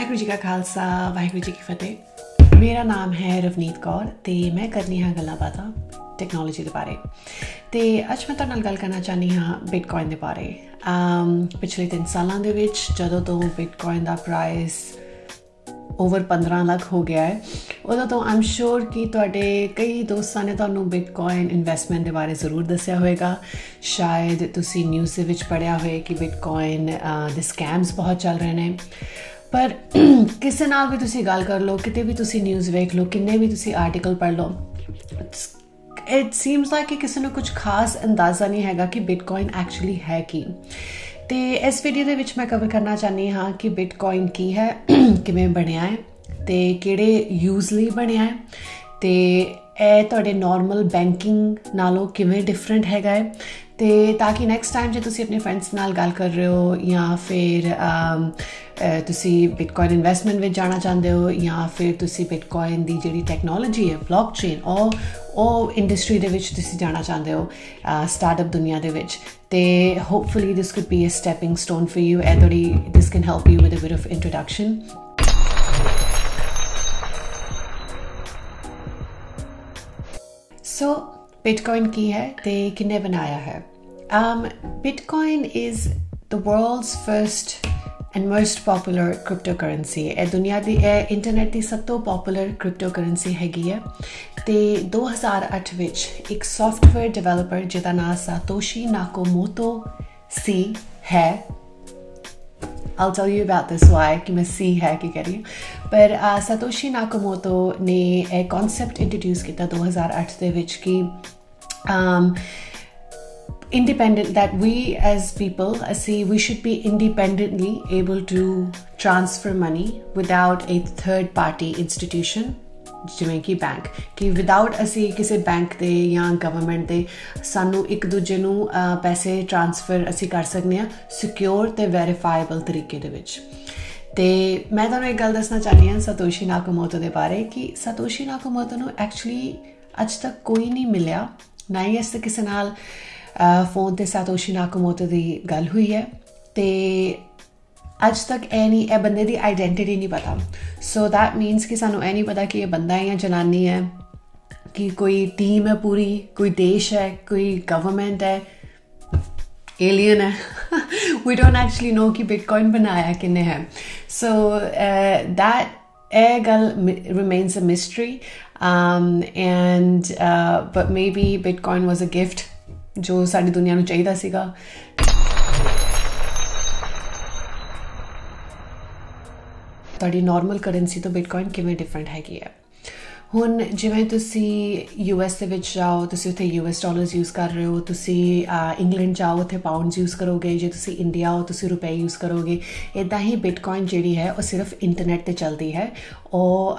वाहिगुरू जी का खालसा वाहिगुरू जी की फतेह। मेरा नाम है रवनीत कौर ते मैं करनी हाँ गल्लां बातां टैक्नोलॉजी के बारे। तो अज मैं तुहाडे नाल गल करना चाहनी हाँ बिटकॉइन के बारे। पिछले 3 सालों के जदों तो बिटकॉइन का प्राइस ओवर 15 लाख हो गया है, उदों तो आई एम श्योर कि तुहाडे कई दोस्तों ने तुहानू बिटकॉइन इन्वेस्टमेंट के बारे जरूर दस्सिया होएगा। शायद तुसी न्यूज़ दे विच पढ़िया होए कि बिटकॉइन दे स्कैम्स बहुत चल रहे हैं, पर किसी नाल भी तुसी गल कर लो, किते भी तुसी न्यूज़ वेख लो, किन्ने भी तुसी आर्टिकल पढ़ लो, इट सीम्स लाइक कि किसी ने कुछ खास अंदाज़ा नहीं हैगा कि बिटकॉइन एक्चुअली है की। तो इस वीडियो दे विच मैं कवर करना चाहनी हाँ कि बिटकॉइन की है, किवें बनिया है, ते किहड़े यूज़ लई बनिया है, ते ਇਹ ਤੁਹਾਡੇ ਨੋਰਮਲ ਬੈਂਕਿੰਗ ਨਾਲੋਂ ਕਿਵੇਂ ਡਿਫਰੈਂਟ ਹੈਗਾ ਹੈ। ਤੇ ਤਾਂ ਕਿ ਨੈਕਸਟ ਟਾਈਮ ਜੇ ਤੁਸੀਂ ਆਪਣੇ ਫਰੈਂਡਸ ਨਾਲ ਗੱਲ ਕਰ ਰਹੇ ਹੋ ਜਾਂ ਫਿਰ ਤੁਸੀਂ ਬਿਟਕੋਇਨ ਇਨਵੈਸਟਮੈਂਟ ਵਿੱਚ ਜਾਣਾ ਚਾਹੁੰਦੇ ਹੋ ਜਾਂ ਫਿਰ ਤੁਸੀਂ ਬਿਟਕੋਇਨ ਦੀ ਜਿਹੜੀ ਟੈਕਨੋਲੋਜੀ ਹੈ ਬਲੌਕਚੇਨ ਉਹ ਇੰਡਸਟਰੀ ਦੇ ਵਿੱਚ ਤੁਸੀਂ ਜਾਣਾ ਚਾਹੁੰਦੇ ਹੋ ਸਟਾਰਟਅਪ ਦੁਨੀਆ ਦੇ ਵਿੱਚ, ਤੇ hopefully this could be a stepping stone for you and this can help you with a bit of introduction. So Bitcoin की है ते किन्ने बनाया है? Bitcoin is the world's first and most popular cryptocurrency। दुनिया दी इंटरनेट की सब तो पॉपुलर cryptocurrency हैगी है। ते 2008 विच एक सॉफ्टवेयर डेवलपर जिहदा नाम सातोशी नाकामोटो सी है। I'll tell you about this why कि मैं सी है कि कह रही हूँ, पर सातोशी नाकामोटो ने एक कॉन्सेप्ट इंट्रोड्यूस किया 2008 दे विच कि independent that we as people we should be independently able to transfer money without a third party institution ਜਿਵੇਂ ਕਿ ਬੈਂਕ, ਕਿ ਵਿਦਆਊਟ ਅਸੀਂ ਕਿਸੇ ਬੈਂਕ ਦੇ ਜਾਂ ਗਵਰਨਮੈਂਟ ਦੇ ਸਾਨੂੰ ਇੱਕ ਦੂਜੇ ਨੂੰ ਪੈਸੇ ਟ੍ਰਾਂਸਫਰ ਅਸੀਂ ਕਰ ਸਕਦੇ ਹਾਂ ਸਿਕਿਉਰ ਤੇ ਵੈਰੀਫਾਈਬਲ ਤਰੀਕੇ ਦੇ ਵਿੱਚ। ਤੇ ਮੈਂ ਤੁਹਾਨੂੰ ਇੱਕ ਗੱਲ ਦੱਸਣਾ ਚਾਹੁੰਦੀ ਹਾਂ ਸਤੋਸ਼ੀ ਨਾਕਾਮੋਟੋ ਦੇ ਬਾਰੇ ਕਿ ਸਤੋਸ਼ੀ ਨਾਕਾਮੋਟੋ ਨੂੰ ਐਕਚੁਅਲੀ ਅੱਜ ਤੱਕ ਕੋਈ ਨਹੀਂ ਮਿਲਿਆ, ਨਾ ਹੀ ਇਸ ਤੇ ਕਿਸੇ ਨਾਲ ਫੋਨ ਤੇ ਸਤੋਸ਼ੀ ਨਾਕਾਮੋਟੋ ਦੀ ਗੱਲ ਹੋਈ ਹੈ, ਤੇ ਅੱਜ ਤੱਕ ਇਹ ਬੰਦੇ ਦੀ ਆਈਡੈਂਟਿਟੀ ਨਹੀਂ ਪਤਾ। ਸੋ ਦੈਟ ਮੀਨਸ ਕਿ ਸਾਨੂੰ ਇਹ ਨਹੀਂ ਪਤਾ ਕਿ ਇਹ ਬੰਦਾ ਹੈ ਜਾਂ ਜਨਾਨੀ ਹੈ, ਕਿ ਕੋਈ ਟੀਮ ਹੈ ਪੂਰੀ, ਕੋਈ ਦੇਸ਼ ਹੈ, ਕੋਈ ਗਵਰਨਮੈਂਟ ਹੈ, ਏਲੀਅਨ ਹੈ। ਵੀ ਡੋਂਟ ਐਕਚੁਅਲੀ ਨੋ ਕਿ ਬਿਟਕੋਇਨ ਬਣਾਇਆ ਕਿੰਨੇ ਹੈ। ਸੋ ਦੈਟ ਇਹ ਗੱਲ remains a mystery and but maybe Bitcoin was a gift ਜੋ ਸਾਡੀ ਦੁਨੀਆ ਨੂੰ ਚਾਹੀਦਾ ਸੀਗਾ। ਤੁਹਾਡੀ ਨੋਰਮਲ ਕਰੰਸੀ ਤੋਂ ਬਿਟਕੋਇਨ ਕਿਵੇਂ ਡਿਫਰੈਂਟ ਹੈਗੀ ਹੈ। ਹੁਣ ਜਿਵੇਂ ਤੁਸੀਂ US ਦੇ ਵਿੱਚ ਜਾਓ, ਤੁਸੀਂ ਉੱਥੇ US ਡਾਲਰਸ ਯੂਜ਼ ਕਰ ਰਹੇ ਹੋ, ਤੁਸੀਂ ਇੰਗਲੈਂਡ ਜਾਓ ਉੱਥੇ ਪਾਊਂਡਸ ਯੂਜ਼ ਕਰੋਗੇ, ਜੇ ਤੁਸੀਂ ਇੰਡੀਆ ਹੋ ਤੁਸੀਂ ਰੁਪਏ ਯੂਜ਼ ਕਰੋਗੇ। ਇੱਦਾਂ ਹੀ ਬਿਟਕੋਇਨ ਜਿਹੜੀ ਹੈ ਉਹ ਸਿਰਫ ਇੰਟਰਨੈਟ 'ਤੇ ਚੱਲਦੀ ਹੈ, ਉਹ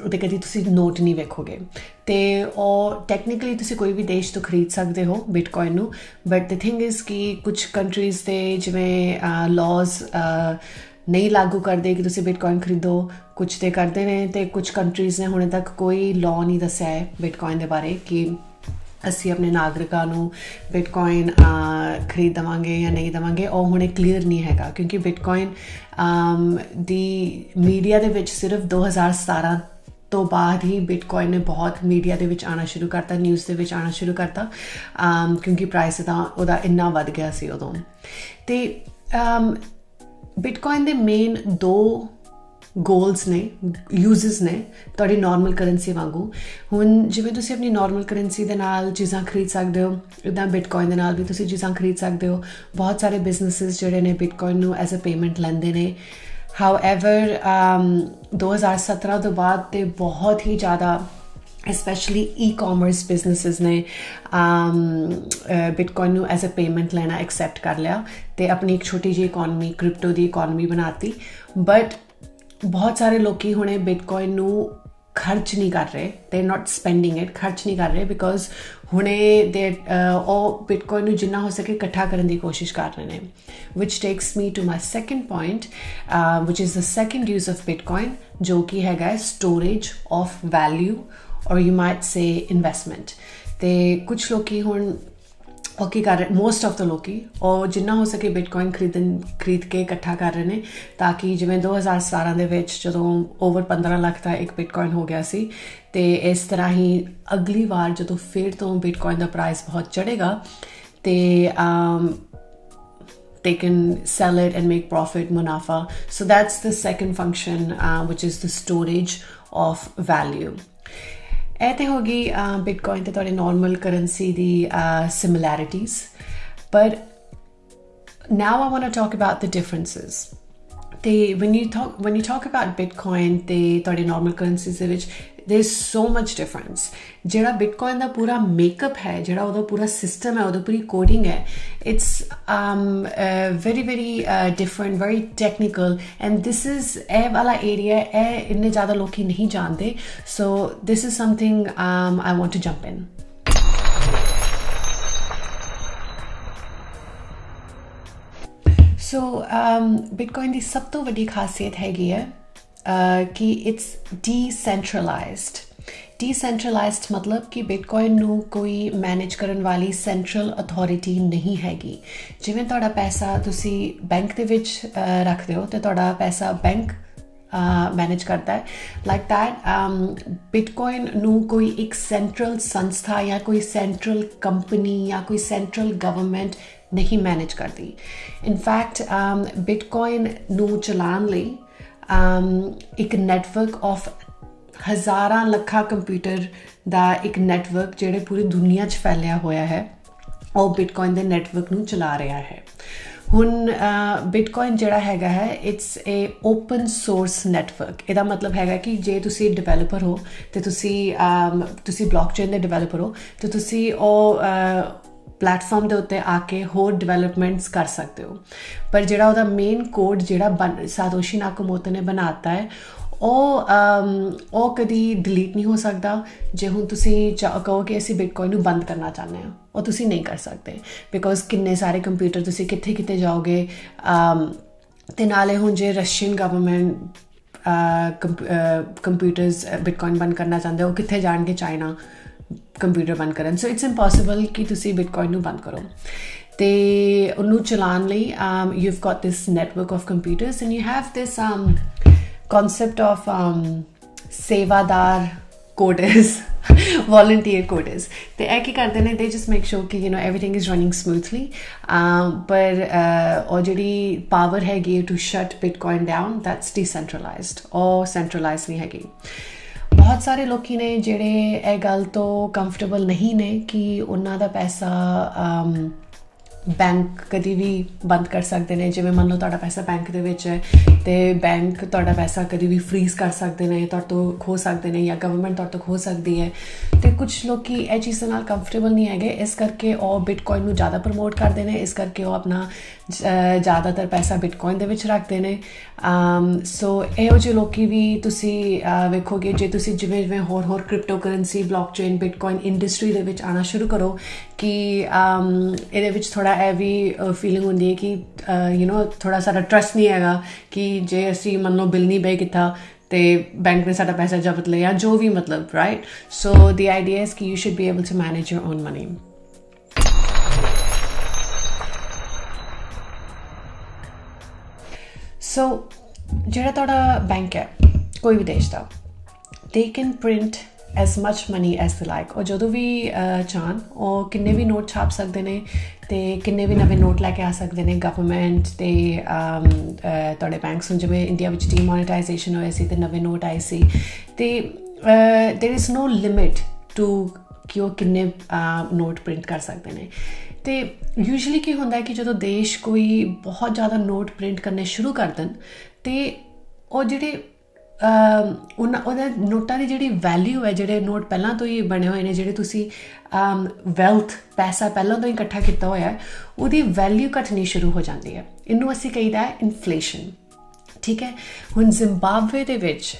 ਉਹਦੇ ਕਦੀ ਤੁਸੀਂ ਨੋਟ ਨਹੀਂ ਵੇਖੋਗੇ, ਅਤੇ ਉਹ ਟੈਕਨੀਕਲੀ ਤੁਸੀਂ ਕੋਈ ਵੀ ਦੇਸ਼ ਤੋਂ ਖਰੀਦ ਸਕਦੇ ਹੋ ਬਿਟਕੋਇਨ ਨੂੰ। ਬਟ ਦ ਥਿੰਗ ਇਜ਼ ਕਿ ਕੁਛ ਕੰਟਰੀਜ਼ ਦੇ ਜਿਵੇਂ ਲਾਜ਼ ਨਹੀਂ ਲਾਗੂ ਕਰਦੇ ਕਿ ਤੁਸੀਂ ਬਿਟਕੋਇਨ ਖਰੀਦੋ, ਕੁਛ ਤੇ ਕਰਦੇ ਨੇ, ਤੇ ਕੁਛ ਕੰਟਰੀਜ਼ ਨੇ ਹੁਣੇ ਤੱਕ ਕੋਈ ਲਾਅ ਨਹੀਂ ਦੱਸਿਆ ਹੈ ਬਿਟਕੋਇਨ ਦੇ ਬਾਰੇ ਕਿ ਅਸੀਂ ਆਪਣੇ ਨਾਗਰਿਕਾਂ ਨੂੰ ਬਿਟਕੋਇਨ ਖਰੀਦ ਦੇਵਾਂਗੇ ਜਾਂ ਨਹੀਂ ਦੇਵਾਂਗੇ। ਉਹ ਹੁਣੇ ਕਲੀਅਰ ਨਹੀਂ ਹੈਗਾ ਕਿਉਂਕਿ ਬਿਟਕੋਇਨ ਦੀ ਮੀਡੀਆ ਦੇ ਵਿੱਚ ਸਿਰਫ 2017 ਤੋਂ ਬਾਅਦ ਹੀ ਬਿਟਕੋਇਨ ਨੇ ਬਹੁਤ ਮੀਡੀਆ ਦੇ ਵਿੱਚ ਆਉਣਾ ਸ਼ੁਰੂ ਕਰਤਾ, ਨਿਊਜ਼ ਦੇ ਵਿੱਚ ਆਉਣਾ ਸ਼ੁਰੂ ਕਰਤਾ, ਕਿਉਂਕਿ ਪ੍ਰਾਈਸ ਤਾਂ ਉਹਦਾ ਇੰਨਾ ਵੱਧ ਗਿਆ ਸੀ ਉਦੋਂ। ਅਤੇ ਬਿਟਕੋਇਨ ਦੇ ਮੇਨ 2 ਗੋਲਸ ਨੇ, ਯੂਜ਼ਸ ਨੇ ਤੁਹਾਡੀ ਨੋਰਮਲ ਕਰੰਸੀ ਵਾਂਗੂ। ਹੁਣ ਜਿਵੇਂ ਤੁਸੀਂ ਆਪਣੀ ਨੋਰਮਲ ਕਰੰਸੀ ਦੇ ਨਾਲ ਚੀਜ਼ਾਂ ਖਰੀਦ ਸਕਦੇ ਹੋ, ਇੱਦਾਂ ਬਿਟਕੋਇਨ ਦੇ ਨਾਲ ਵੀ ਤੁਸੀਂ ਚੀਜ਼ਾਂ ਖਰੀਦ ਸਕਦੇ ਹੋ। ਬਹੁਤ ਸਾਰੇ ਬਿਜ਼ਨਸਿਸ ਜਿਹੜੇ ਨੇ ਬਿਟਕੋਇਨ ਨੂੰ ਐਜ਼ ਅ ਪੇਮੈਂਟ ਲੈਂਦੇ ਨੇ। ਹਾਊਐਵਰ 2017 ਤੋਂ ਬਾਅਦ ਤੇ ਬਹੁਤ ਹੀ ਜ਼ਿਆਦਾ especially e-commerce businesses ਨੇ ਬਿਟਕੋਇਨ ਨੂੰ ਐਜ਼ ਅ ਪੇਮੈਂਟ ਲੈਣਾ ਐਕਸੈਪਟ ਕਰ ਲਿਆ ਅਤੇ ਆਪਣੀ ਇੱਕ ਛੋਟੀ ਜਿਹੀ ਇਕੋਨਮੀ, ਕ੍ਰਿਪਟੋ ਦੀ ਇਕੋਨਮੀ ਬਣਾਤੀ। ਬਟ ਬਹੁਤ ਸਾਰੇ ਲੋਕੀ ਹੁਣੇ ਬਿਟਕੋਇਨ ਨੂੰ ਖਰਚ ਨਹੀਂ ਕਰ ਰਹੇ, ਦੇ ਨਾਟ ਸਪੈਂਡਿੰਗ ਇਟ, ਖਰਚ ਨਹੀਂ ਕਰ ਰਹੇ, ਬਿਕੋਜ਼ ਹੁਣੇ ਉਹ ਬਿਟਕੋਇਨ ਨੂੰ ਜਿੰਨਾ ਹੋ ਸਕੇ ਇਕੱਠਾ ਕਰਨ ਦੀ ਕੋਸ਼ਿਸ਼ ਕਰ ਰਹੇ ਨੇ। ਵਿਚ takes me to my second point ਵਿਚ is the second use of bitcoin, ਜੋ ਕਿ ਹੈਗਾ storage of value or you might say investment। ਤੇ ਕੁਛ ਲੋਕੀ ਹੁਣ और की कर रहे मोस्ट ऑफ द लोग और जिन्ना हो सके बिटकॉइन खरीद के इकट्ठा कर रहे हैं ताकि जिवें 2017 ਦੇ ਵਿੱਚ ਜਦੋਂ ओवर 15 ਲੱਖ ਦਾ ਇੱਕ ਬਿਟਕॉइन हो गया सी ਤੇ ਇਸ ਤਰ੍ਹਾਂ ਹੀ ਅਗਲੀ ਵਾਰ ਜਦੋਂ ਫਿਰ ਤੋਂ ਬਿਟਕॉइन ਦਾ ਪ੍ਰਾਈਸ ਬਹੁਤ ਚੜੇਗਾ ਤੇ they can sell it and make profit munafa. So that's the second function, which is the storage of value. ਇਹ ਤੇ ਹੋ ਗਈ ਬਿਟਕॉइन ਤੇ ਤੁਹਾਡੇ normal currency the similarities, but now I want to talk about the differences. When you talk about Bitcoin ਤੇ ਤੁਹਾਡੇ normal currencies ਦੇ ਵਿੱਚ there's so much difference. ਜਿਹੜਾ ਬਿਟਕॉइन ਦਾ ਪੂਰਾ ਮੇਕਅਪ ਹੈ, ਜਿਹੜਾ ਉਹਦਾ ਪੂਰਾ ਸਿਸਟਮ ਹੈ, ਉਹਦਾ ਪੂਰੀ ਕੋਡਿੰਗ ਹੈ, it's very different, very technical, and this is ਇਹ ਵਾਲਾ ਏਰੀਆ ਇਹ ਇੰਨੇ ਜ਼ਿਆਦਾ ਲੋਕੀ ਨਹੀਂ ਜਾਣਦੇ, so this is something I want to jump in. So ਬਿਟਕॉइन ਦੀ ਸਭ ਤੋਂ ਵੱਡੀ ਖਾਸੀਅਤ ਹੈਗੀ ਹੈ कि it's decentralized. Decentralized मतलब कि बिटकॉइन ਨੂੰ ਕੋਈ मैनेज ਕਰਨ ਵਾਲੀ ਸੈਂਟਰਲ ਅਥਾਰਟੀ ਨਹੀਂ ਹੈਗੀ। ਜਿਵੇਂ ਤੁਹਾਡਾ ਪੈਸਾ ਤੁਸੀਂ ਬੈਂਕ ਦੇ ਵਿੱਚ ਰੱਖਦੇ ਹੋ ਤੇ ਤੁਹਾਡਾ ਪੈਸਾ ਬੈਂਕ मैनेज करता है, like that बिटकॉइन ਨੂੰ ਕੋਈ ਇੱਕ ਸੈਂਟਰਲ ਸੰਸਥਾ ਜਾਂ ਕੋਈ ਸੈਂਟਰਲ ਕੰਪਨੀ ਜਾਂ ਕੋਈ ਸੈਂਟਰਲ ਗਵਰਨਮੈਂਟ ਨਹੀਂ ਮੈਨੇਜ ਕਰਦੀ। ਇਨਫੈਕਟ ਬਿਟਕॉइन ਨੂੰ ਚਲਾਉਣ ਲਈ ਇੱਕ ਨੈਟਵਰਕ ਆਫ ਹਜ਼ਾਰਾਂ ਲੱਖਾਂ ਕੰਪਿਊਟਰ ਦਾ ਇੱਕ ਨੈਟਵਰਕ ਜਿਹੜੇ ਪੂਰੀ ਦੁਨੀਆ 'ਚ ਫੈਲਿਆ ਹੋਇਆ ਹੈ, ਉਹ ਬਿਟਕॉइन ਦੇ ਨੈਟਵਰਕ ਨੂੰ ਚਲਾ ਰਿਹਾ ਹੈ। ਹੁਣ ਬਿਟਕॉइन ਜਿਹੜਾ ਹੈਗਾ ਹੈ it's A open source network. ਇਹਦਾ ਮਤਲਬ ਹੈਗਾ ਕਿ ਜੇ ਤੁਸੀਂ ਡਿਵੈਲਪਰ ਹੋ ਤੇ ਤੁਸੀਂ ਬਲੌਕਚੇਨ ਦੇ ਡਿਵੈਲਪਰ ਹੋ ਤੇ ਤੁਸੀਂ ਉਹ ਪਲੇਟਫਾਰਮ ਦੇ ਉੱਤੇ ਆ ਕੇ ਹੋਰ ਡਿਵੈਲਪਮੈਂਟਸ ਕਰ ਸਕਦੇ ਹੋ, ਪਰ ਜਿਹੜਾ ਉਹਦਾ ਮੇਨ ਕੋਡ ਜਿਹੜਾ ਸਾਤੋਸ਼ੀ ਨਾਕਾਮੋਟੋ ਨੇ ਬਣਾਤਾ ਹੈ ਉਹ ਕਦੀ ਡਿਲੀਟ ਨਹੀਂ ਹੋ ਸਕਦਾ। ਜੇ ਹੁਣ ਤੁਸੀਂ ਕਹੋ ਕਿ ਅਸੀਂ ਬਿਟਕॉइन ਨੂੰ ਬੰਦ ਕਰਨਾ ਚਾਹੁੰਦੇ ਹਾਂ, ਉਹ ਤੁਸੀਂ ਨਹੀਂ ਕਰ ਸਕਦੇ, ਬਿਕੋਜ਼ ਕਿੰਨੇ ਸਾਰੇ ਕੰਪਿਊਟਰ ਤੁਸੀਂ ਕਿੱਥੇ ਜਾਓਗੇ। ਤੇ ਨਾਲੇ ਹੁਣ ਜੇ ਰਸ਼ੀਅਨ ਗਵਰਨਮੈਂਟ ਕੰਪਿਊਟਰਸ ਬਿਟਕॉइन ਬੰਦ ਕਰਨਾ ਚਾਹੁੰਦੇ ਉਹ ਕਿੱਥੇ ਜਾਣਗੇ? ਚਾਈਨਾ ਕੰਪਿਊਟਰ ਬੰਦ ਕਰਨ। ਸੋ ਇਟਸ ਇੰਪੋਸੀਬਲ ਕਿ ਤੁਸੀਂ ਬਿਟਕॉइन ਨੂੰ ਬੰਦ ਕਰੋ। ਤੇ ਉਹਨੂੰ ਚਲਾਉਣ ਲਈ you've got this network of computers and you have this concept of sevadar coders, volunteer coders. ਤੇ ਇਹ ਕੀ ਕਰਦੇ ਨੇ? they just make sure ਕਿ everything is running smoothly, ਪਰ ਉਹ ਜਿਹੜੀ ਪਾਵਰ ਹੈਗੀ to shut Bitcoin down, that's decentralized, ਉਹ centralized ਨਹੀਂ ਹੈਗੀ। ਬਹੁਤ ਸਾਰੇ ਲੋਕੀ ਨੇ ਜਿਹੜੇ ਇਹ ਗੱਲ ਤੋਂ ਕੰਫਰਟੇਬਲ ਨਹੀਂ ਨੇ ਕਿ ਉਹਨਾਂ ਦਾ ਪੈਸਾ ਬੈਂਕ ਕਦੀ ਵੀ ਬੰਦ ਕਰ ਸਕਦੇ ਨੇ। ਜਿਵੇਂ ਮੰਨ ਲਓ ਤੁਹਾਡਾ ਪੈਸਾ ਬੈਂਕ ਦੇ ਵਿੱਚ ਹੈ ਤੇ ਬੈਂਕ ਤੁਹਾਡਾ ਪੈਸਾ ਕਦੀ ਵੀ ਫਰੀਜ਼ ਕਰ ਸਕਦੇ ਨੇ, ਤੁਹਾਡੇ ਤੋਂ ਖੋਹ ਸਕਦੇ ਨੇ, ਜਾਂ ਗਵਰਨਮੈਂਟ ਤੁਹਾਡੇ ਤੋਂ ਖੋਹ ਸਕਦੀ ਹੈ। ਤੇ ਕੁਝ ਲੋਕੀ ਇਹ ਚੀਜ਼ ਨਾਲ ਕੰਫਰਟੇਬਲ ਨਹੀਂ ਹੈਗੇ, ਇਸ ਕਰਕੇ ਉਹ ਬਿਟਕॉइन ਨੂੰ ਜ਼ਿਆਦਾ ਪ੍ਰਮੋਟ ਕਰਦੇ ਨੇ, ਇਸ ਕਰਕੇ ਉਹ ਆਪਣਾ ਜ਼ਿਆਦਾਤਰ ਪੈਸਾ ਬਿਟਕॉइन ਦੇ ਵਿੱਚ ਰੱਖਦੇ ਨੇ। ਸੋ ਇਹੋ ਜਿਹੇ ਲੋਕੀ ਵੀ ਤੁਸੀਂ ਵੇਖੋਗੇ, ਜੇ ਤੁਸੀਂ ਜਿਵੇਂ ਹੋਰ ਕ੍ਰਿਪਟੋ ਕਰੰਸੀ, ਬਲੌਕਚੇਨ, ਬਿਟਕॉइन ਇੰਡਸਟਰੀ ਦੇ ਵਿੱਚ ਆਉਣਾ ਸ਼ੁਰੂ ਕਰੋ ਕਿ ਇਹਦੇ ਵਿੱਚ ਥੋੜਾ ਇਹ ਵੀ ਫੀਲਿੰਗ ਹੁੰਦੀ ਹੈ ਕਿ ਥੋੜਾ ਸਾਡਾ ਟਰਸਟ ਨਹੀਂ ਹੈਗਾ ਕਿ ਜੇ ਅਸੀਂ ਮੰਨ ਲਓ ਬਿੱਲ ਨਹੀਂ ਪੇ ਕੀਤਾ ਤੇ ਬੈਂਕ ਨੇ ਸਾਡਾ ਪੈਸਾ ਜ਼ਬਤ ਲਿਆ, ਜੋ ਵੀ ਮਤਲਬ, right? So the idea is ਕਿ you should be able to manage your own money. So ਜਿਹੜਾ ਤੁਹਾਡਾ ਬੈਂਕ ਹੈ ਕੋਈ ਵੀ ਦੇਸ਼ ਦਾ, they can print as much money as they like, ਉਹ ਜਦੋਂ ਵੀ ਚਾਹਣ ਉਹ ਕਿੰਨੇ ਵੀ ਨੋਟ ਛਾਪ ਸਕਦੇ ਨੇ ਤੇ ਕਿੰਨੇ ਵੀ ਨਵੇਂ ਨੋਟ ਲੈ ਕੇ ਆ ਸਕਦੇ ਨੇ। ਗਵਰਨਮੈਂਟ ਤੇ ਤੁਹਾਡੇ ਬੈਂਕਸ ਨੂੰ, ਜਿਵੇਂ ਇੰਡੀਆ ਵਿੱਚ ਡੀਮੋਨੇਟਾਈਜੇਸ਼ਨ ਹੋਇਆ ਸੀ ਤੇ ਨਵੇਂ ਨੋਟ ਆਏ ਸੀ, ਤੇ there is no limit to ਕਿ ਉਹ ਕਿੰਨੇ ਨੋਟ ਪ੍ਰਿੰਟ ਕਰ ਸਕਦੇ ਨੇ। ਤੇ ਯੂਜੂਅਲੀ ਕੀ ਹੁੰਦਾ ਹੈ ਕਿ ਜਦੋਂ ਦੇਸ਼ ਕੋਈ ਬਹੁਤ ਜ਼ਿਆਦਾ ਨੋਟ ਪ੍ਰਿੰਟ ਕਰਨੇ ਸ਼ੁਰੂ ਕਰ ਦੇਣ ਤੇ ਉਹ ਜਿਹੜੇ ਉਹਨਾਂ ਨੋਟਾਂ ਦੀ ਜਿਹੜੀ ਵੈਲਿਊ ਹੈ, ਜਿਹੜੇ ਨੋਟ ਪਹਿਲਾਂ ਤੋਂ ਹੀ ਬਣੇ ਹੋਏ ਨੇ, ਜਿਹੜੇ ਤੁਸੀਂ ਵੈਲਥ ਪੈਸਾ ਪਹਿਲਾਂ ਤੋਂ ਹੀ ਇਕੱਠਾ ਕੀਤਾ ਹੋਇਆ ਹੈ, ਉਹਦੀ ਵੈਲਿਊ ਘਟਣੀ ਸ਼ੁਰੂ ਹੋ ਜਾਂਦੀ ਹੈ। ਇਹਨੂੰ ਅਸੀਂ ਕਹੀਦਾ ਹੈ ਇਨਫਲੇਸ਼ਨ, ਠੀਕ ਹੈ? ਹੁਣ ਜ਼ਿੰਬਾਬਵੇ ਦੇ ਵਿੱਚ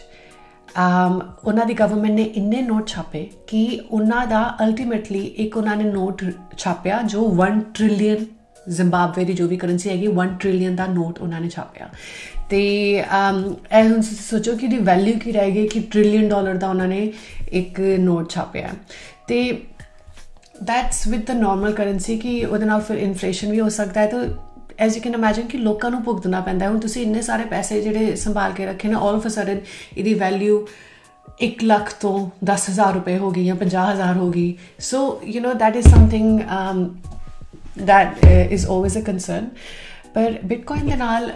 ਉਹਨਾਂ ਦੀ ਗਵਰਨਮੈਂਟ ਨੇ ਇੰਨੇ ਨੋਟ ਛਾਪੇ ਕਿ ਉਹਨਾਂ ਦਾ ਅਲਟੀਮੇਟਲੀ ਇੱਕ ਉਹਨਾਂ ਨੇ ਨੋਟ ਛਾਪਿਆ ਜੋ 1 ਟ੍ਰਿਲੀਅਨ ਜ਼ਿੰਬਾਬਵੇ ਦੀ ਜੋ ਵੀ ਕਰੰਸੀ ਹੈਗੀ 1 ਟ੍ਰਿਲੀਅਨ ਦਾ ਨੋਟ ਉਹਨਾਂ ਨੇ ਛਾਪਿਆ। ਤੇ ਇਹ ਹੁਣ ਸੋਚੋ ਕਿ ਉਹਦੀ ਵੈਲਿਊ ਕੀ ਰਹੇਗੀ ਕਿ $1 ਟ੍ਰਿਲੀਅਨ ਦਾ ਉਹਨਾਂ ਨੇ ਇੱਕ ਨੋਟ ਛਾਪਿਆ। ਤੇ that's with the normal currency कि ਉਹਦੇ ਨਾਲ ਫਿਰ ਇਨਫਲੇਸ਼ਨ ਵੀ ਹੋ ਸਕਦਾ ਹੈ। ਤਾਂ ਐਜ਼ ਯੂ ਕੈਨ ਇਮੈਜਿਨ ਕਿ ਲੋਕਾਂ ਨੂੰ ਭੁਗਤਣਾ ਪੈਂਦਾ। ਹੁਣ ਤੁਸੀਂ ਇੰਨੇ ਸਾਰੇ ਪੈਸੇ ਜਿਹੜੇ ਸੰਭਾਲ ਕੇ ਰੱਖੇ ਨੇ, ਆਲ ਆਫ ਅ ਸਡਨ ਇਹਦੀ ਵੈਲਿਊ 1 ਲੱਖ ਤੋਂ 10,000 ਰੁਪਏ ਹੋ ਗਈ ਜਾਂ 50,000 ਹੋ ਗਈ। So you know that is something that is always a concern। ਪਰ ਬਿਟਕੋਇਨ ਦੇ ਨਾਲ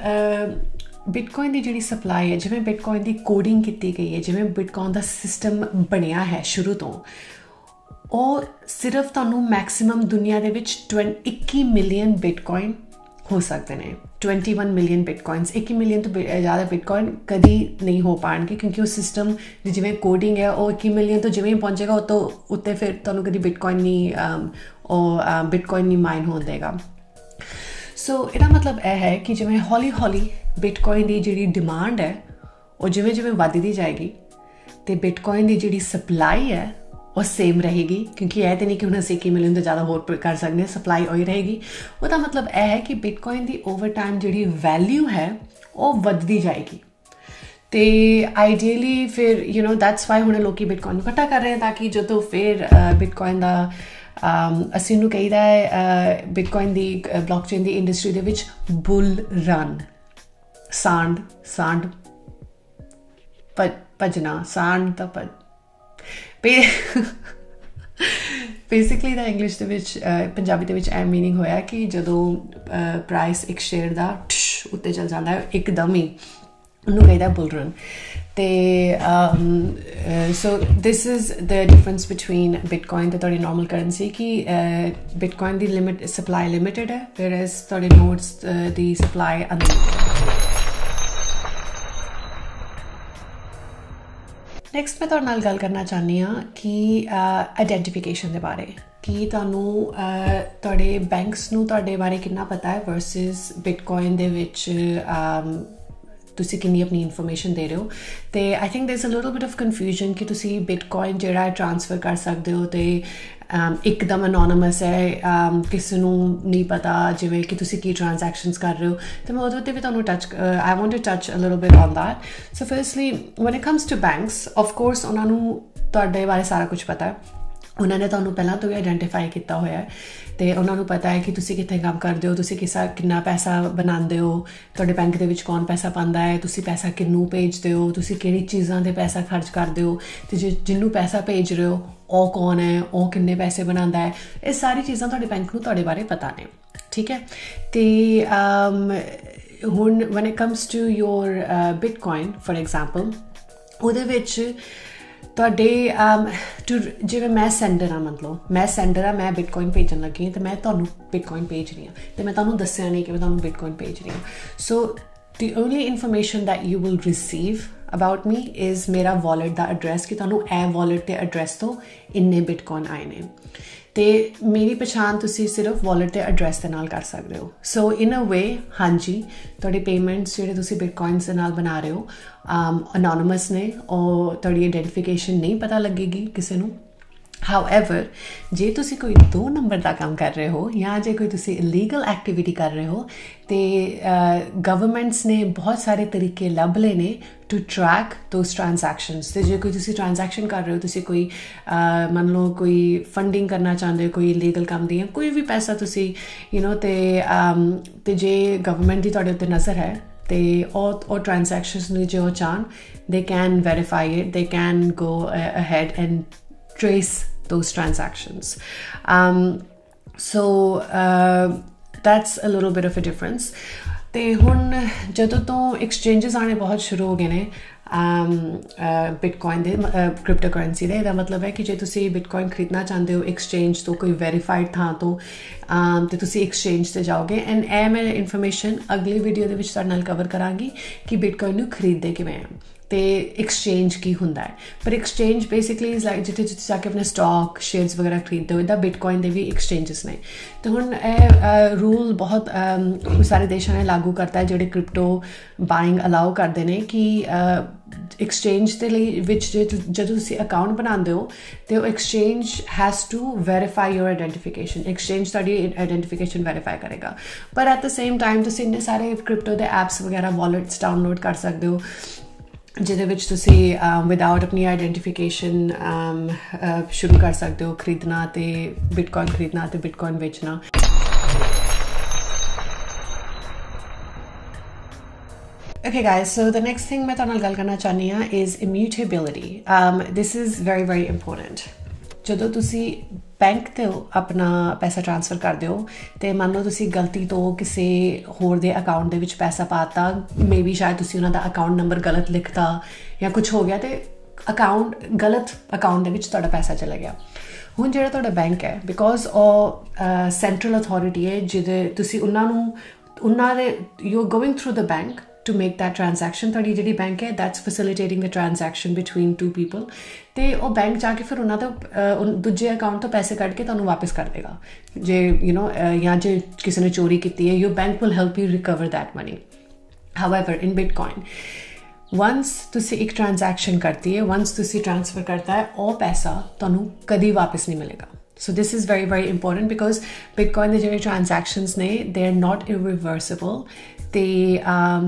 ਬਿਟਕੋਇਨ ਦੀ ਜਿਹੜੀ ਸਪਲਾਈ ਹੈ, ਜਿਵੇਂ ਬਿਟਕੋਇਨ ਦੀ ਕੋਡਿੰਗ ਕੀਤੀ ਗਈ ਹੈ, ਜਿਵੇਂ ਬਿਟਕੋਇਨ ਦਾ ਸਿਸਟਮ ਬਣਿਆ ਹੈ ਸ਼ੁਰੂ ਤੋਂ, ਉਹ ਸਿਰਫ ਤੁਹਾਨੂੰ ਮੈਕਸਿਮਮ ਦੁਨੀਆ ਦੇ ਵਿੱਚ 21 ਮਿਲੀਅਨ ਬਿਟਕੋਇਨ ਹੋ ਸਕਦੇ ਨੇ। 21 ਮਿਲੀਅਨ ਬਿਟਕੋਇਨਸ, 21 ਮਿਲੀਅਨ ਤੋਂ ਜ਼ਿਆਦਾ ਬਿਟਕੋਇਨ ਕਦੀ ਨਹੀਂ ਹੋ ਪਾਉਣਗੇ, ਕਿਉਂਕਿ ਉਹ ਸਿਸਟਮ ਦੀ ਜਿਵੇਂ ਕੋਡਿੰਗ ਹੈ, ਉਹ 21 ਮਿਲੀਅਨ ਤੋਂ ਜਿਵੇਂ ਹੀ ਪਹੁੰਚੇਗਾ ਉਹ ਤੋਂ ਉੱਤੇ ਫਿਰ ਤੁਹਾਨੂੰ ਕਦੀ ਬਿਟਕੋਇਨ ਨਹੀਂ ਮਾਈਨ ਹੋਣ ਦੇਗਾ। ਸੋ ਇਹਦਾ ਮਤਲਬ ਇਹ ਹੈ ਕਿ ਜਿਵੇਂ ਹੌਲੀ ਹੌਲੀ ਬਿਟਕੋਇਨ ਦੀ ਜਿਹੜੀ ਡਿਮਾਂਡ ਹੈ ਉਹ ਜਿਵੇਂ ਜਿਵੇਂ ਵੱਧਦੀ ਜਾਏਗੀ, ਅਤੇ ਬਿਟਕੋਇਨ ਦੀ ਜਿਹੜੀ ਸਪਲਾਈ ਹੈ ਉਹ ਸੇਮ ਰਹੇਗੀ, ਕਿਉਂਕਿ ਇਹ ਤਾਂ ਨਹੀਂ ਕਿ ਹੁਣ ਅਸੀਂ 21 ਮਿਲੀਅਨ ਤੋਂ ਜ਼ਿਆਦਾ ਹੋਰ ਕਰ ਸਕਦੇ ਹਾਂ, ਸਪਲਾਈ ਉਹੀ ਰਹੇਗੀ। ਉਹਦਾ ਮਤਲਬ ਇਹ ਹੈ ਕਿ ਬਿਟਕੋਇਨ ਦੀ ਓਵਰ ਟਾਈਮ ਜਿਹੜੀ ਵੈਲਿਊ ਹੈ ਉਹ ਵੱਧਦੀ ਜਾਏਗੀ। ਅਤੇ ਆਈਡੀਅਲੀ ਫਿਰ ਯੂ ਨੋ ਦੈਟਸ ਵਾਈ ਹੁਣ ਲੋਕ ਬਿਟਕੋਇਨ ਨੂੰ ਇਕੱਠਾ ਕਰ ਰਹੇ ਤਾਂ ਕਿ ਜਦੋਂ ਫਿਰ ਬਿਟਕੋਇਨ ਦਾ ਅਸੀਂ ਉਹਨੂੰ ਕਹੀਦਾ ਹੈ ਬਿਟਕੋਇਨ ਦੀ ਬਲੌਕਚੇਨ ਦੀ ਇੰਡਸਟਰੀ ਦੇ ਵਿੱਚ ਬੁੱਲ ਰਨ, ਸਾਂਡ ਭੱਜਣਾ, ਸਾਂਡ ਦਾ ਬੇਸਿਕਲੀ ਦਾ ਇੰਗਲਿਸ਼ ਦੇ ਵਿੱਚ ਪੰਜਾਬੀ ਦੇ ਵਿੱਚ ਇਹ ਮੀਨਿੰਗ ਹੋਇਆ ਕਿ ਜਦੋਂ ਪ੍ਰਾਈਸ ਇੱਕ ਸ਼ੇਅਰ ਦਾ ਉੱਤੇ ਚੱਲ ਜਾਂਦਾ ਹੈ ਇੱਕਦਮ ਹੀ, ਉਹਨੂੰ ਕਹਿੰਦਾ ਬੁੱਲ ਰਨ। ਅਤੇ so this is the difference between bitcoin ਅਤੇ ਤੁਹਾਡੀ ਨੋਰਮਲ ਕਰੰਸੀ ਕਿ ਬਿਟਕੋਇਨ ਦੀ ਸਪਲਾਈ ਲਿਮਿਟਡ ਹੈ, ਵੈਰਐਜ਼ ਤੁਹਾਡੇ ਨੋਟਸ ਦੀ ਸਪਲਾਈ ਅਨਲਿਮਿਟਡ। ਨੈਕਸਟ ਮੈਂ ਤੁਹਾਡੇ ਨਾਲ ਗੱਲ ਕਰਨਾ ਚਾਹੁੰਦੀ ਹਾਂ ਕਿ ਆਈਡੈਂਟੀਫਿਕੇਸ਼ਨ ਦੇ ਬਾਰੇ, ਕਿ ਤੁਹਾਨੂੰ ਤੁਹਾਡੇ ਬੈਂਕਸ ਨੂੰ ਤੁਹਾਡੇ ਬਾਰੇ ਕਿੰਨਾ ਪਤਾ ਹੈ ਵਰਸਿਸ ਬਿਟਕੋਇਨ ਦੇ ਵਿੱਚ ਤੁਸੀਂ ਕਿੰਨੀ ਆਪਣੀ ਇਨਫੋਰਮੇਸ਼ਨ ਦੇ ਰਹੇ ਹੋ। ਅਤੇ I think there is a little bit of confusion ਕਿ ਤੁਸੀਂ ਬਿਟਕੋਇਨ ਜਿਹੜਾ ਹੈ ਟ੍ਰਾਂਸਫਰ ਕਰ ਸਕਦੇ ਹੋ ਅਤੇ ਇੱਕਦਮ ਅਨੋਨਮਸ ਹੈ, ਕਿਸੇ ਨੂੰ ਨਹੀਂ ਪਤਾ ਜਿਵੇਂ ਕਿ ਤੁਸੀਂ ਕੀ ਟ੍ਰਾਂਜੈਕਸ਼ਨਸ ਕਰ ਰਹੇ ਹੋ। ਅਤੇ ਮੈਂ ਉਹਦੇ ਉੱਤੇ ਵੀ ਤੁਹਾਨੂੰ I want to touch a little bit on that. So firstly when it comes to banks, of course ਉਹਨਾਂ ਨੂੰ ਤੁਹਾਡੇ ਬਾਰੇ ਸਾਰਾ ਕੁਛ ਪਤਾ ਹੈ, ਉਹਨਾਂ ਨੇ ਤੁਹਾਨੂੰ ਪਹਿਲਾਂ ਤੋਂ ਵੀ ਆਈਡੈਂਟੀਫਾਈ ਕੀਤਾ ਹੋਇਆ ਹੈ ਅਤੇ ਉਹਨਾਂ ਨੂੰ ਪਤਾ ਹੈ ਕਿ ਤੁਸੀਂ ਕਿੱਥੇ ਕੰਮ ਕਰਦੇ ਹੋ, ਤੁਸੀਂ ਕਿੰਨਾ ਪੈਸਾ ਬਣਾਉਂਦੇ ਹੋ, ਤੁਹਾਡੇ ਬੈਂਕ ਦੇ ਵਿੱਚ ਕੌਣ ਪੈਸਾ ਪਾਉਂਦਾ ਹੈ, ਤੁਸੀਂ ਪੈਸਾ ਕਿਹਨੂੰ ਭੇਜਦੇ ਹੋ, ਤੁਸੀਂ ਕਿਹੜੀ ਚੀਜ਼ਾਂ 'ਤੇ ਪੈਸਾ ਖਰਚ ਕਰਦੇ ਹੋ, ਅਤੇ ਜਿਹਨੂੰ ਪੈਸਾ ਭੇਜ ਰਹੇ ਹੋ ਉਹ ਕੌਣ ਹੈ, ਉਹ ਕਿੰਨੇ ਪੈਸੇ ਬਣਾਉਂਦਾ ਹੈ, ਇਹ ਸਾਰੀ ਚੀਜ਼ਾਂ ਤੁਹਾਡੇ ਬੈਂਕ ਨੂੰ ਤੁਹਾਡੇ ਬਾਰੇ ਪਤਾ ਨੇ, ਠੀਕ ਹੈ। ਅਤੇ ਹੁਣ when it comes to your Bitcoin for example, ਉਹਦੇ ਵਿੱਚ ਤੁਹਾਡੇ ਜਿਵੇਂ ਮੈਂ ਸੈਂਡਰ ਹਾਂ, ਮਤਲਬ ਮੈਂ ਸੈਂਡਰ ਹਾਂ, ਮੈਂ ਬਿਟਕੋਇਨ ਭੇਜਣ ਲੱਗੀ ਹਾਂ ਅਤੇ ਮੈਂ ਤੁਹਾਨੂੰ ਬਿਟਕੋਇਨ ਭੇਜ ਰਹੀ ਹਾਂ ਅਤੇ ਮੈਂ ਤੁਹਾਨੂੰ ਦੱਸਿਆ ਨਹੀਂ ਕਿ ਮੈਂ ਤੁਹਾਨੂੰ ਬਿਟਕੋਇਨ ਭੇਜ ਰਹੀ ਹਾਂ। ਸੋ ਦੀ only information that you will receive about me is ਮੇਰਾ ਵਾਲਟ ਦਾ ਐਡਰੈਸ, ਕਿ ਤੁਹਾਨੂੰ ਇਹ ਵਾਲਟ ਦੇ ਐਡਰੈਸ ਤੋਂ ਇੰਨੇ ਬਿਟਕੋਇਨ ਆਏ ਨੇ, ਅਤੇ ਮੇਰੀ ਪਛਾਣ ਤੁਸੀਂ ਸਿਰਫ ਵਾਲਟ ਦੇ ਐਡਰੈਸ ਦੇ ਨਾਲ ਕਰ ਸਕਦੇ ਹੋ। ਸੋ ਇਨ ਅ ਵੇ ਹਾਂਜੀ ਤੁਹਾਡੇ ਪੇਮੈਂਟਸ ਜਿਹੜੇ ਤੁਸੀਂ ਬਿਟਕੋਇਨਸ ਦੇ ਨਾਲ ਬਣਾ ਰਹੇ ਹੋ ਅਨੋਨਮਸ ਨੇ, ਉਹ ਤੁਹਾਡੀ ਆਈਡੈਂਟੀਫਿਕੇਸ਼ਨ ਨਹੀਂ ਪਤਾ ਲੱਗੇਗੀ ਕਿਸੇ ਨੂੰ। ਹਾਊਐਵਰ ਜੇ ਤੁਸੀਂ ਕੋਈ 2 ਨੰਬਰ ਦਾ ਕੰਮ ਕਰ ਰਹੇ ਹੋ ਜਾਂ ਜੇ ਕੋਈ ਤੁਸੀਂ ਇਲੀਗਲ ਐਕਟੀਵਿਟੀ ਕਰ ਰਹੇ ਹੋ, ਅਤੇ ਗਵਰਮੈਂਟਸ ਨੇ ਬਹੁਤ ਸਾਰੇ ਤਰੀਕੇ ਲੱਭ ਲਏ ਨੇ ਟੂ ਟਰੈਕ ਦੋਜ਼ ਟ੍ਰਾਂਜੈਕਸ਼ਨਸ। ਅਤੇ ਜੇ ਕੋਈ ਤੁਸੀਂ ਟ੍ਰਾਂਜੈਕਸ਼ਨ ਕਰ ਰਹੇ ਹੋ, ਤੁਸੀਂ ਕੋਈ ਮੰਨ ਲਓ ਕੋਈ ਫੰਡਿੰਗ ਕਰਨਾ ਚਾਹੁੰਦੇ ਹੋ ਕੋਈ ਇਲੀਗਲ ਕੰਮ ਦੀ, ਜਾਂ ਕੋਈ ਵੀ ਪੈਸਾ ਤੁਸੀਂ ਯੂ ਨੋ ਅਤੇ ਜੇ ਗਵਰਮੈਂਟ ਦੀ ਤੁਹਾਡੇ ਉੱਤੇ ਨਜ਼ਰ ਹੈ ਅਤੇ ਉਹ ਟ੍ਰਾਂਜੈਕਸ਼ਨਸ ਨੂੰ ਜੇ ਉਹ ਚਾਹਣ, they can verify it, they can go ahead and trace those transactions. So that's a little bit of a difference. ਤੇ ਹੁਣ ਜਦੋਂ ਤੋਂ ਐਕਸਚੇਂਜਸ ਆਉਣੇ ਬਹੁਤ ਸ਼ੁਰੂ ਹੋ ਗਏ ਨੇ ਬਿਟਕੋਇਨ ਦੇ ਕ੍ਰਿਪਟੋ ਕਰੰਸੀ ਦੇ, ਇਹਦਾ ਮਤਲਬ ਹੈ ਕਿ ਜੇ ਤੁਸੀਂ ਬਿਟਕੋਇਨ ਖਰੀਦਣਾ ਚਾਹੁੰਦੇ ਹੋ ਐਕਸਚੇਂਜ ਤੋਂ, ਕੋਈ ਵੈਰੀਫਾਈਡ ਥਾਂ ਤੋਂ, ਅਤੇ ਤੁਸੀਂ ਐਕਸਚੇਂਜ 'ਤੇ ਜਾਓਗੇ। ਐਂਡ ਇਹ ਮੈਂ ਇਨਫੋਰਮੇਸ਼ਨ ਅਗਲੀ ਵੀਡੀਓ ਦੇ ਵਿੱਚ ਤੁਹਾਡੇ ਨਾਲ ਕਵਰ ਕਰਾਂਗੀ ਕਿ ਬਿਟਕੋਇਨ ਨੂੰ ਖਰੀਦਦੇ ਕਿਵੇਂ ਆ ਅਤੇ ਐਕਸਚੇਂਜ ਕੀ ਹੁੰਦਾ ਹੈ। ਪਰ ਐਕਸਚੇਂਜ ਬੇਸਿਕਲੀ ਇਜ਼ ਲਾਈਕ ਜਿੱਥੇ ਤੁਸੀਂ ਜਾ ਕੇ ਆਪਣੇ ਸਟਾਕ ਸ਼ੇਅਰਸ ਵਗੈਰਾ ਖਰੀਦਦੇ ਹੋ, ਇੱਦਾਂ ਬਿਟਕੋਇਨ ਦੇ ਵੀ ਐਕਸਚੇਂਜਸ ਨੇ। ਅਤੇ ਹੁਣ ਇਹ ਰੂਲ ਬਹੁਤ ਸਾਰੇ ਦੇਸ਼ਾਂ ਨੇ ਲਾਗੂ ਕਰਤਾ ਹੈ ਜਿਹੜੇ ਕ੍ਰਿਪਟੋ ਬਾਇੰਗ ਅਲਾਓ ਕਰਦੇ ਨੇ ਕਿ ਐਕਸਚੇਂਜ ਦੇ ਲਈ ਵਿੱਚ ਜਦੋਂ ਤੁਸੀਂ ਅਕਾਊਂਟ ਬਣਾਉਂਦੇ ਹੋ ਅਤੇ ਉਹ exchange has to verify your identification, exchange ਤੁਹਾਡੀ ਆਈਡੈਂਟੀਫਿਕੇਸ਼ਨ ਵੈਰੀਫਾਈ ਕਰੇਗਾ। ਪਰ ਐਟ ਦ ਸੇਮ ਟਾਈਮ ਤੁਸੀਂ ਇੰਨੇ ਸਾਰੇ ਕ੍ਰਿਪਟੋ ਦੇ ਐਪਸ ਵਗੈਰਾ ਵਾਲਟਸ ਡਾਊਨਲੋਡ ਕਰ ਸਕਦੇ ਹੋ ਜਿਹਦੇ ਵਿੱਚ ਤੁਸੀਂ ਵਿਦਆਊਟ ਆਪਣੀ ਆਈਡੈਂਟੀਫਿਕੇਸ਼ਨ ਸ਼ੁਰੂ ਕਰ ਸਕਦੇ ਹੋ ਖਰੀਦਣਾ ਤੇ ਬਿਟਕੋਇਨ ਖਰੀਦਣਾ ਤੇ ਬਿਟਕੋਇਨ ਵੇਚਣਾ। Okay guys, so the next thing मैं तुहाडे नाल गल करना चाहनी हाँ is immutability. This is very very important. ਜਦੋਂ ਤੁਸੀਂ ਬੈਂਕ ਤੇ ਆਪਣਾ ਪੈਸਾ ਟ੍ਰਾਂਸਫਰ ਕਰਦੇ ਹੋ ਤੇ ਮੰਨ ਲਓ ਤੁਸੀਂ ਗਲਤੀ ਤੋਂ ਕਿਸੇ ਹੋਰ ਦੇ ਅਕਾਊਂਟ ਦੇ ਵਿੱਚ ਪੈਸਾ ਪਾਤਾ, ਮੇਬੀ ਸ਼ਾਇਦ ਤੁਸੀਂ ਉਹਨਾਂ ਦਾ ਅਕਾਊਂਟ ਨੰਬਰ ਗਲਤ ਲਿਖਤਾ ਜਾਂ ਕੁਝ ਹੋ ਗਿਆ ਤੇ ਗਲਤ ਅਕਾਊਂਟ ਦੇ ਵਿੱਚ ਤੁਹਾਡਾ ਪੈਸਾ ਚਲਾ ਗਿਆ। ਹੁਣ ਜਿਹੜਾ ਤੁਹਾਡਾ ਬੈਂਕ ਹੈ, ਬਿਕੋਜ਼ ਉਹ ਸੈਂਟਰਲ ਅਥਾਰਟੀ ਹੈ ਜਿਹਦੇ ਤੁਸੀਂ ਉਹਨਾਂ ਦੇ you are going through the bank to make that transaction। ਤੁਹਾਡੀ ਜਿਹੜੀ ਬੈਂਕ ਹੈ that's facilitating the transaction between two people ਤੇ ਉਹ ਬੈਂਕ ਜਾ ਕੇ ਫਿਰ ਉਹਨਾਂ ਦਾ ਦੂਜੇ ਅਕਾਊਂਟ ਤੋਂ ਪੈਸੇ ਕੱਢ ਕੇ ਤੁਹਾਨੂੰ ਵਾਪਸ ਕਰ ਦੇਗਾ। ਜੇ ਜਾਂ ਜੇ ਕਿਸੇ ਨੇ ਚੋਰੀ ਕੀਤੀ ਹੈ, your bank will help you recover that money। however in bitcoin once ਤੁਸੀਂ ਇੱਕ ਟ੍ਰਾਂਜੈਕਸ਼ਨ ਕਰਤੀ ਹੈ, once ਤੁਸੀਂ ਟ੍ਰਾਂਸਫਰ ਕਰਤਾ ਹੈ, ਉਹ ਪੈਸਾ ਤੁਹਾਨੂੰ ਕਦੀ ਵਾਪਸ ਨਹੀਂ ਮਿਲੇਗਾ। So this is very very important because bitcoin ਦੇ ਜਿਹੜੇ transactions ਨੇ they are not irreversible ਤੇ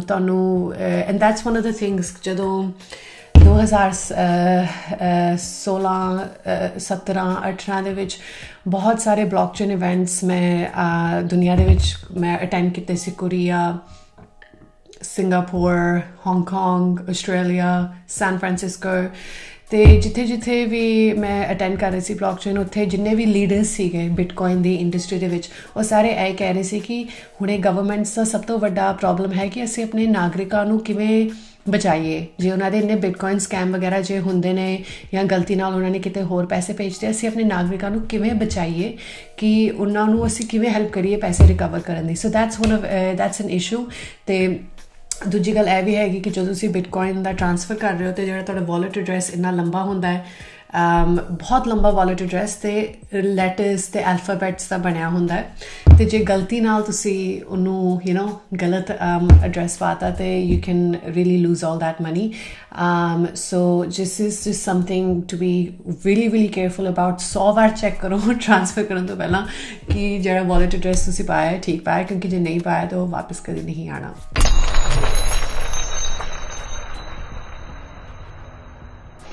ਤੁਹਾਨੂੰ and that's one of the things ਜਦੋਂ 2016 17 18 ਦੇ ਵਿੱਚ ਬਹੁਤ ਸਾਰੇ ਬਲੌਕਚੇਨ ਇਵੈਂਟਸ ਮੈਂ ਦੁਨੀਆ ਦੇ ਵਿੱਚ ਮੈਂ ਅਟੈਂਡ ਕੀਤੇ ਸੀ, Korea, Singapore, Hong Kong, Australia, San Francisco ਤੇ ਜਿੱਥੇ ਵੀ ਮੈਂ ਅਟੈਂਡ ਕਰ ਰਹੀ ਸੀ ਬਲੌਕਚੇਨ, ਉੱਥੇ ਜਿੰਨੇ ਵੀ ਲੀਡਰਸ ਸੀਗੇ ਬਿਟਕੋਇਨ ਦੀ ਇੰਡਸਟਰੀ ਦੇ ਵਿੱਚ ਉਹ ਸਾਰੇ ਇਹ ਕਹਿ ਰਹੇ ਸੀ ਕਿ ਹੁਣੇ ਗਵਰਨਮੈਂਟਸ ਦਾ ਸਭ ਤੋਂ ਵੱਡਾ ਪ੍ਰੋਬਲਮ ਹੈ ਕਿ ਅਸੀਂ ਆਪਣੇ ਨਾਗਰਿਕਾਂ ਨੂੰ ਕਿਵੇਂ ਬਚਾਈਏ। ਜੇ ਉਹਨਾਂ ਦੇ ਇੰਨੇ ਬਿਟਕੋਇਨ ਸਕੈਮ ਵਗੈਰਾ ਜੇ ਹੁੰਦੇ ਨੇ ਜਾਂ ਗਲਤੀ ਨਾਲ ਉਹਨਾਂ ਨੇ ਕਿਤੇ ਹੋਰ ਪੈਸੇ ਭੇਜਦੇ, ਅਸੀਂ ਆਪਣੇ ਨਾਗਰਿਕਾਂ ਨੂੰ ਕਿਵੇਂ ਬਚਾਈਏ ਕਿ ਉਹਨਾਂ ਨੂੰ ਅਸੀਂ ਕਿਵੇਂ ਹੈਲਪ ਕਰੀਏ ਪੈਸੇ ਰਿਕਵਰ ਕਰਨ ਦੀ। ਸੋ that's an issue। ਤੇ ਦੂਜੀ ਗੱਲ ਇਹ ਵੀ ਹੈਗੀ ਕਿ ਜਦੋਂ ਤੁਸੀਂ ਬਿਟਕੋਇਨ ਦਾ ਟ੍ਰਾਂਸਫਰ ਕਰ ਰਹੇ ਹੋ ਤੇ ਜਿਹੜਾ ਤੁਹਾਡਾ ਵਾਲਟ ਐਡਰੈਸ ਇੰਨਾ ਲੰਬਾ ਹੁੰਦਾ ਹੈ, ਬਹੁਤ ਲੰਬਾ ਵਾਲਟ ਐਡਰੈਸ ਤੇ ਲੈਟਰਸ ਤੇ ਐਲਫਾਬੈਟਸ ਦਾ ਬਣਿਆ ਹੁੰਦਾ ਹੈ ਤੇ ਜੇ ਗਲਤੀ ਨਾਲ ਤੁਸੀਂ ਉਹਨੂੰ ਗਲਤ ਐਡਰੈਸ ਪਾਤਾ ਤੇ you can really lose all that money. So this is just something to be really really careful about. 100 ਵਾਰ ਚੈੱਕ ਕਰੋ ਟ੍ਰਾਂਸਫਰ ਕਰਨ ਤੋਂ ਪਹਿਲਾਂ ਕਿ ਜਿਹੜਾ ਵਾਲਟ ਐਡਰੈਸ ਤੁਸੀਂ ਪਾਇਆ ਠੀਕ ਪਾਇਆ, ਕਿਉਂਕਿ ਜੇ ਨਹੀਂ ਪਾਇਆ ਤਾਂ ਉਹ ਵਾਪਸ ਕਦੇ ਨਹੀਂ ਆਉਣਾ।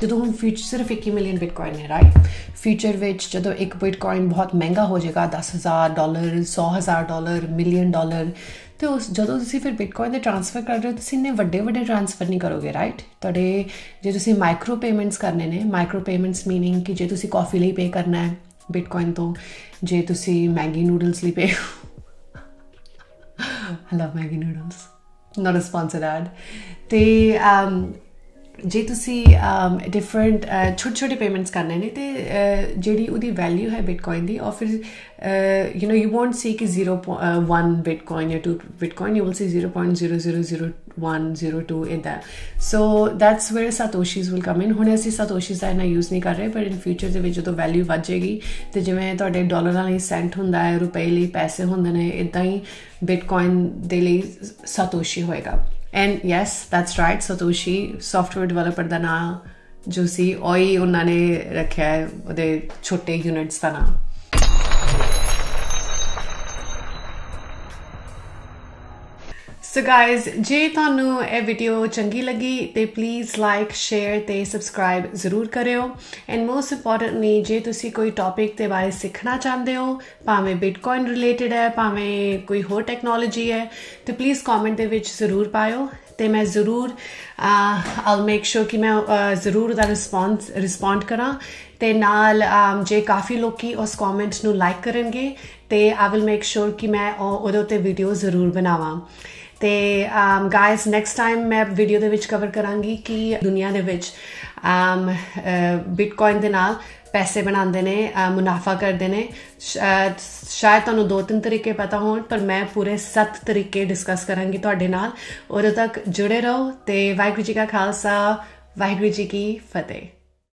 ਜਦੋਂ ਹੁਣ ਫਿਊਚਰ ਸਿਰਫ 21 ਮਿਲੀਅਨ ਬਿਟਕੋਇਨ ਹੈ, ਰਾਈਟ? ਫਿਊਚਰ ਵਿੱਚ ਜਦੋਂ ਇੱਕ ਬਿਟਕੋਇਨ ਬਹੁਤ ਮਹਿੰਗਾ ਹੋ ਜਾਏਗਾ, $10,000, $100,000, $1 ਮਿਲੀਅਨ ਤੇ ਜਦੋਂ ਤੁਸੀਂ ਫਿਰ ਬਿਟਕੋਇਨ ਦੇ ਟ੍ਰਾਂਸਫਰ ਕਰ ਰਹੇ ਹੋ ਤੁਸੀਂ ਇੰਨੇ ਵੱਡੇ ਟ੍ਰਾਂਸਫਰ ਨਹੀਂ ਕਰੋਗੇ, ਰਾਈਟ? ਤੁਹਾਡੇ ਜੇ ਤੁਸੀਂ ਮਾਈਕਰੋ ਪੇਮੈਂਟਸ ਕਰਨੇ ਨੇ, ਮਾਈਕਰੋ ਪੇਮੈਂਟਸ ਮੀਨਿੰਗ ਕਿ ਜੇ ਤੁਸੀਂ ਕਾਫੀ ਲਈ ਪੇ ਕਰਨਾ ਹੈ ਬਿਟਕੋਇਨ ਤੋਂ, ਜੇ ਤੁਸੀਂ ਮੈਗੀ ਨੂਡਲਸ ਲਈ ਪੇ I love Maggi noodles, not a sponsored ad। ਤੇ ਜੇ ਤੁਸੀਂ ਡਿਫਰੈਂਟ ਛੋਟੇ ਪੇਮੈਂਟਸ ਕਰਨੇ ਨੇ ਤੇ ਜਿਹੜੀ ਉਹਦੀ ਵੈਲਿਊ ਹੈ ਬਿਟਕੋਇਨ ਦੀ, ਔਰ ਫਿਰ you won't see ਕਿ 0.1 ਬਿਟਕੋਇਨ ਜਾਂ 2 ਬਿਟਕੋਇਨ, you will see 0.0000102 ਇੱਦਾਂ। ਸੋ that's where satoshis will come in। ਹੁਣ ਅਸੀਂ satoshis ਦਾ ਇੰਨਾ ਯੂਜ਼ ਨਹੀਂ ਕਰ ਰਹੇ, ਪਰ ਇਨ ਫਿਊਚਰ ਦੇ ਵਿੱਚ ਜਦੋਂ ਵੈਲਿਊ ਵੱਧ ਜਾਏਗੀ ਤੇ ਜਿਵੇਂ ਤੁਹਾਡੇ ਡਾਲਰਾਂ ਲਈ ਸੈਂਟ ਹੁੰਦਾ ਹੈ, ਰੁਪਏ ਲਈ ਪੈਸੇ ਹੁੰਦੇ ਨੇ, ਇੱਦਾਂ ਹੀ ਬਿਟਕੋਇਨ ਦੇ ਲਈ satoshi ਹੋਏਗਾ। And yes, that's right, Satoshi software developer ਦਾ ਨਾਮ ਜੋ ਸੀ ਉਹੀ ਉਹਨਾਂ ਨੇ ਰੱਖਿਆ ਹੈ ਉਹਦੇ ਛੋਟੇ ਯੂਨਿਟਸ ਦਾ ਨਾਮ। ਸੋ ਗਾਇਜ਼, ਜੇ ਤੁਹਾਨੂੰ ਇਹ ਵੀਡੀਓ ਚੰਗੀ ਲੱਗੀ ਤੇ ਪਲੀਜ਼ ਲਾਈਕ, ਸ਼ੇਅਰ ਤੇ ਸਬਸਕ੍ਰਾਈਬ ਜ਼ਰੂਰ ਕਰਿਓ। ਐਂਡ ਮੋਸਟ ਇੰਪੋਰਟੈਂਟਲੀ, ਜੇ ਤੁਸੀਂ ਕੋਈ ਟੌਪਿਕ ਦੇ ਬਾਰੇ ਸਿੱਖਣਾ ਚਾਹੁੰਦੇ ਹੋ, ਭਾਵੇਂ ਬਿਟਕੋਇਨ ਰਿਲੇਟਡ ਹੈ, ਭਾਵੇਂ ਕੋਈ ਹੋਰ ਟੈਕਨੋਲੋਜੀ ਹੈ, ਤੇ ਪਲੀਜ਼ ਕਮੈਂਟ ਦੇ ਵਿੱਚ ਜ਼ਰੂਰ ਪਾਇਓ ਤੇ ਮੈਂ ਜ਼ਰੂਰ I'll make sure ਕਿ ਮੈਂ ਜ਼ਰੂਰ ਉਹਦਾ ਰਿਸਪੌਂਡ ਕਰਾਂ। ਤੇ ਨਾਲ ਜੇ ਕਾਫੀ ਲੋਕੀ ਉਸ ਕਮੈਂਟ ਨੂੰ ਲਾਈਕ ਕਰਨਗੇ ਤੇ I will make sure ਕਿ ਮੈਂ ਉਹਦੇ ਉੱਤੇ ਵੀਡੀਓ ਜ਼ਰੂਰ ਬਣਾਵਾਂ। ਤੇ ਗਾਇਜ਼, ਨੈਕਸਟ ਟਾਈਮ ਮੈਂ ਵੀਡੀਓ ਦੇ ਵਿੱਚ ਕਵਰ ਕਰਾਂਗੀ ਕਿ ਦੁਨੀਆ ਦੇ ਵਿੱਚ ਬਿਟਕੋਇਨ ਦੇ ਨਾਲ ਪੈਸੇ ਬਣਾਉਂਦੇ ਨੇ, ਮੁਨਾਫਾ ਕਰਦੇ ਨੇ। ਸ਼ਾਇਦ ਤੁਹਾਨੂੰ 2-3 ਤਰੀਕੇ ਪਤਾ ਹੋਣ, ਪਰ ਮੈਂ ਪੂਰੇ 7 ਤਰੀਕੇ ਡਿਸਕਸ ਕਰਾਂਗੀ ਤੁਹਾਡੇ ਨਾਲ। ਉਦੋਂ ਤੱਕ ਜੁੜੇ ਰਹੋ ਤੇ ਵਾਹਿਗੁਰੂ ਜੀ ਕਾ ਖਾਲਸਾ, ਵਾਹਿਗੁਰੂ ਜੀ ਕੀ ਫਤਿਹ।